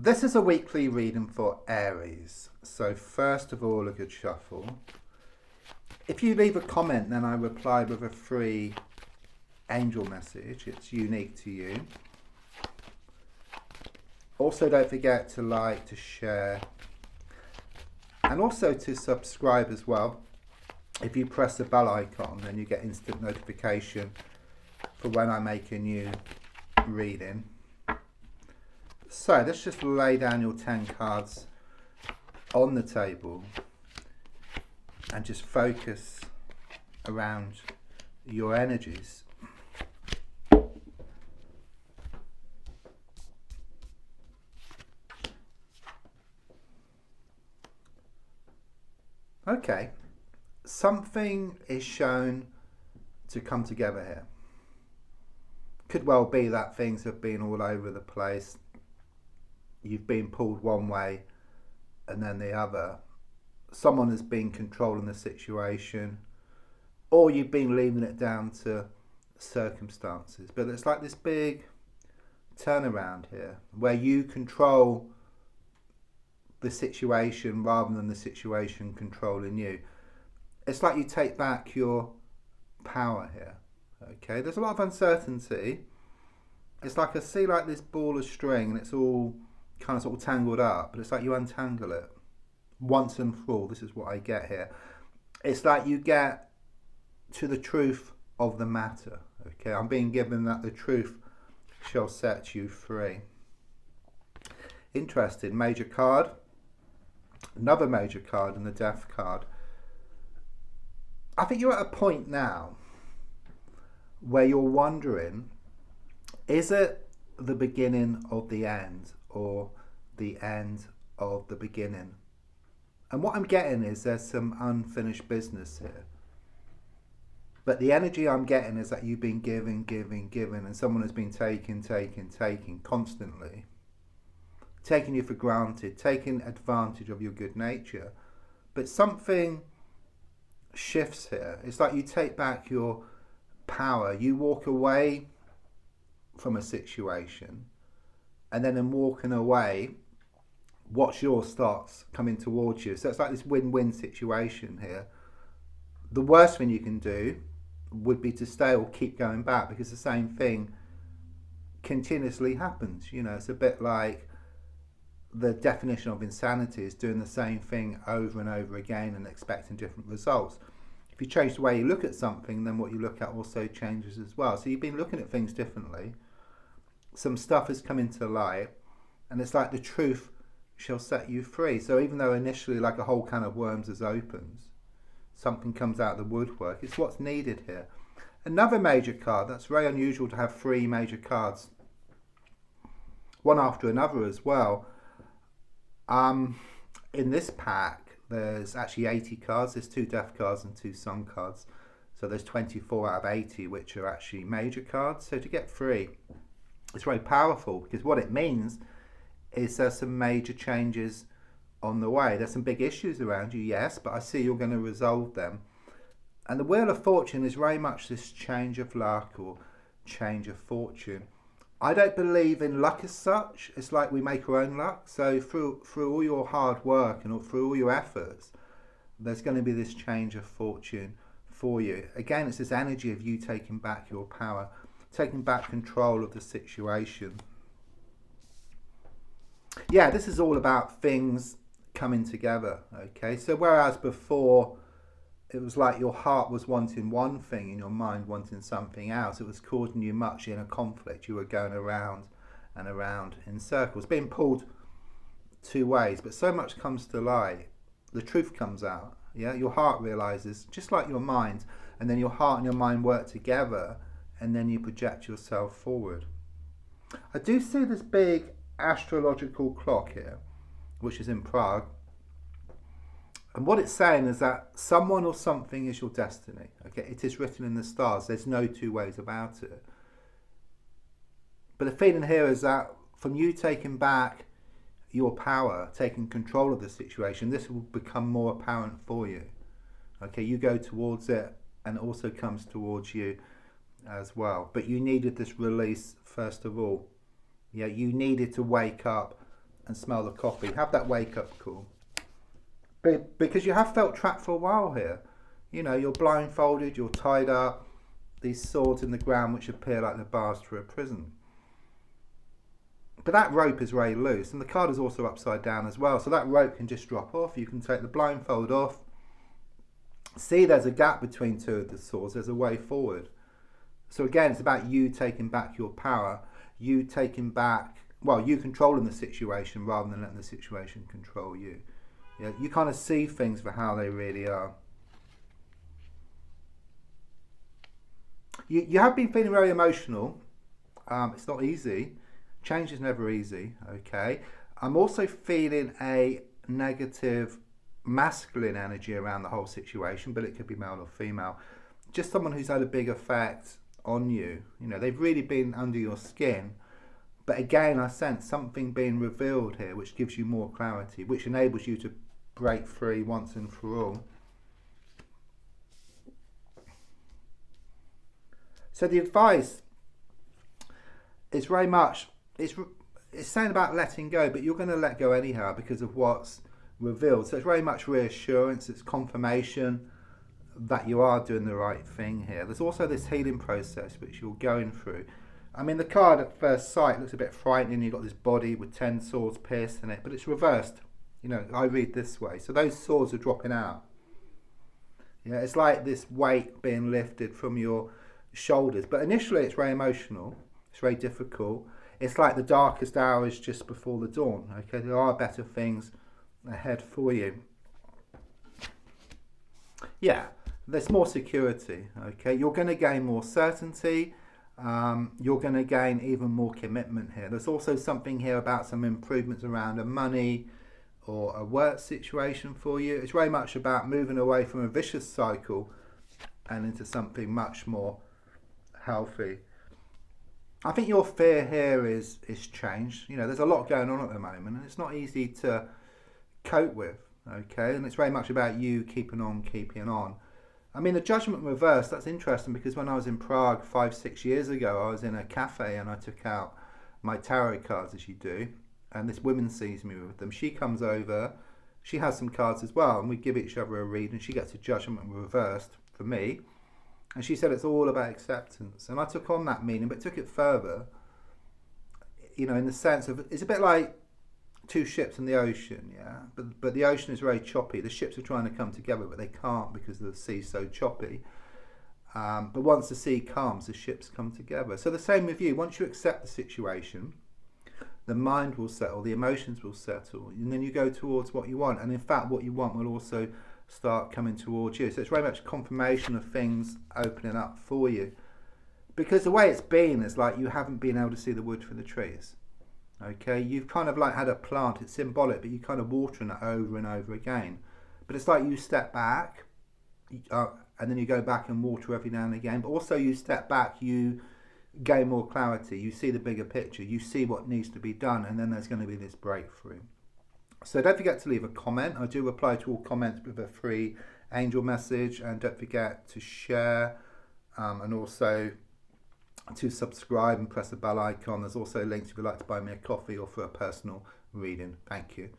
This is a weekly reading for Aries. So first of all, a good shuffle. If you leave a comment, then I reply with a free angel message. It's unique to you. Also, don't forget to like, to share, and also to subscribe as well. If you press the bell icon, then you get instant notification for when I make a new reading. So let's just lay down your 10 cards on the table and just focus around your energies. Okay, something is shown to come together here. Could well be that things have been all over the place. You've been pulled one way and then the other. Someone has been controlling the situation, or you've been leaving it down to circumstances. But it's like this big turnaround here where you control the situation rather than the situation controlling you. It's like you take back your power here. Okay, there's a lot of uncertainty. It's like I see like this ball of string and it's all kind of sort of tangled up, but it's like you untangle it once and for all. This is what I get here. It's like you get to the truth of the matter. Okay, I'm being given that the truth shall set you free. Interesting. Major card. Another major card and the death card. I think you're at a point now where you're wondering, is it the beginning of the end or the end of the beginning? And what I'm getting is there's some unfinished business here. But the energy I'm getting is that you've been giving, and someone has been taking constantly. Taking you for granted, taking advantage of your good nature. But something shifts here. It's like you take back your power. You walk away from a situation, and then in walking away, what's yours starts coming towards you. So it's like this win-win situation here. The worst thing you can do would be to stay or keep going back, because the same thing continuously happens. You know, it's a bit like the definition of insanity is doing the same thing over and over again and expecting different results. If you change the way you look at something, then what you look at also changes as well. So you've been looking at things differently. Some stuff has come into light, and it's like the truth shall set you free. So even though initially like a whole can of worms has opened, something comes out of the woodwork. It's what's needed here. Another major card. That's very unusual to have 3 major cards, one after another as well. In this pack, there's actually 80 cards. There's 2 death cards and 2 sun cards. So there's 24 out of 80, which are actually major cards. So to get 3, it's very powerful, because what it means is there's some major changes on the way. There's some big issues around you, yes, but I see you're going to resolve them. And the Wheel of Fortune is very much this change of luck or change of fortune. I don't believe in luck as such. It's like we make our own luck. So through all your hard work and through all your efforts, there's going to be this change of fortune for you. Again, it's this energy of you taking back your power, taking back control of the situation. Yeah, this is all about things coming together. Okay, so whereas before it was like your heart was wanting one thing and your mind wanting something else, it was causing you much inner conflict. You were going around and around in circles, being pulled 2 ways, but so much comes to light. The truth comes out. Yeah, your heart realizes, just like your mind, and then your heart and your mind work together, and then you project yourself forward. I do see this big astrological clock here, which is in Prague. And what it's saying is that someone or something is your destiny. Okay, it is written in the stars. There's no 2 ways about it. But the feeling here is that from you taking back your power, taking control of the situation, this will become more apparent for you. Okay, you go towards it and it also comes towards you as well. But you needed this release first of all. Yeah, you needed to wake up and smell the coffee. Have that wake up call. Because you have felt trapped for a while here. You know, you're blindfolded, you're tied up, these swords in the ground which appear like the bars to a prison. But that rope is very loose, and the card is also upside down as well, so that rope can just drop off. You can take the blindfold off. See, there's a gap between two of the swords, there's a way forward. So again, it's about you taking back your power, you taking back, well, you controlling the situation rather than letting the situation control you. Yeah, you kind of see things for how they really are. You have been feeling very emotional. It's not easy. Change is never easy, okay? I'm also feeling a negative masculine energy around the whole situation, but it could be male or female. Just someone who's had a big effect on you. You know, they've really been under your skin. But again, I sense something being revealed here which gives you more clarity, which enables you to break free once and for all. So the advice is very much, it's saying about letting go, but you're going to let go anyhow because of what's revealed. So it's very much reassurance, it's confirmation that you are doing the right thing here. There's also this healing process which you're going through. I mean, the card at first sight looks a bit frightening. You've got this body with 10 swords pierced in it, but it's reversed. You know, I read this way. So those swords are dropping out. Yeah, it's like this weight being lifted from your shoulders. But initially it's very emotional. It's very difficult. It's like the darkest hours just before the dawn. Okay, there are better things ahead for you. Yeah, there's more security. Okay, you're going to gain more certainty. You're going to gain even more commitment here. There's also something here about some improvements around a money or a work situation for you. It's very much about moving away from a vicious cycle and into something much more healthy. I think your fear here is change. You know, there's a lot going on at the moment and it's not easy to cope with, okay? And it's very much about you keeping on. I mean, the judgment reverse, that's interesting because when I was in Prague 5-6 years ago, I was in a cafe and I took out my tarot cards, as you do, and this woman sees me with them. She comes over, she has some cards as well, and we give each other a read, and she gets a judgment reversed for me. And she said it's all about acceptance. And I took on that meaning, but took it further, you know, in the sense of, it's a bit like two ships in the ocean, yeah? But the ocean is very choppy. The ships are trying to come together, but they can't because the sea's so choppy. But once the sea calms, the ships come together. So the same with you. Once you accept the situation, the mind will settle, the emotions will settle, and then you go towards what you want. And in fact, what you want will also start coming towards you. So it's very much confirmation of things opening up for you. Because the way it's been is like you haven't been able to see the wood for the trees. Okay, you've kind of like had a plant, it's symbolic, but you kind of watering it over and over again. But it's like you step back, and then you go back and water every now and again. But also you step back, you gain more clarity, you see the bigger picture, you see what needs to be done, and then there's going to be this breakthrough. So don't forget to leave a comment. I do reply to all comments with a free angel message, and don't forget to share and also to subscribe and press the bell icon. There's also links if you'd like to buy me a coffee or for a personal reading. Thank you.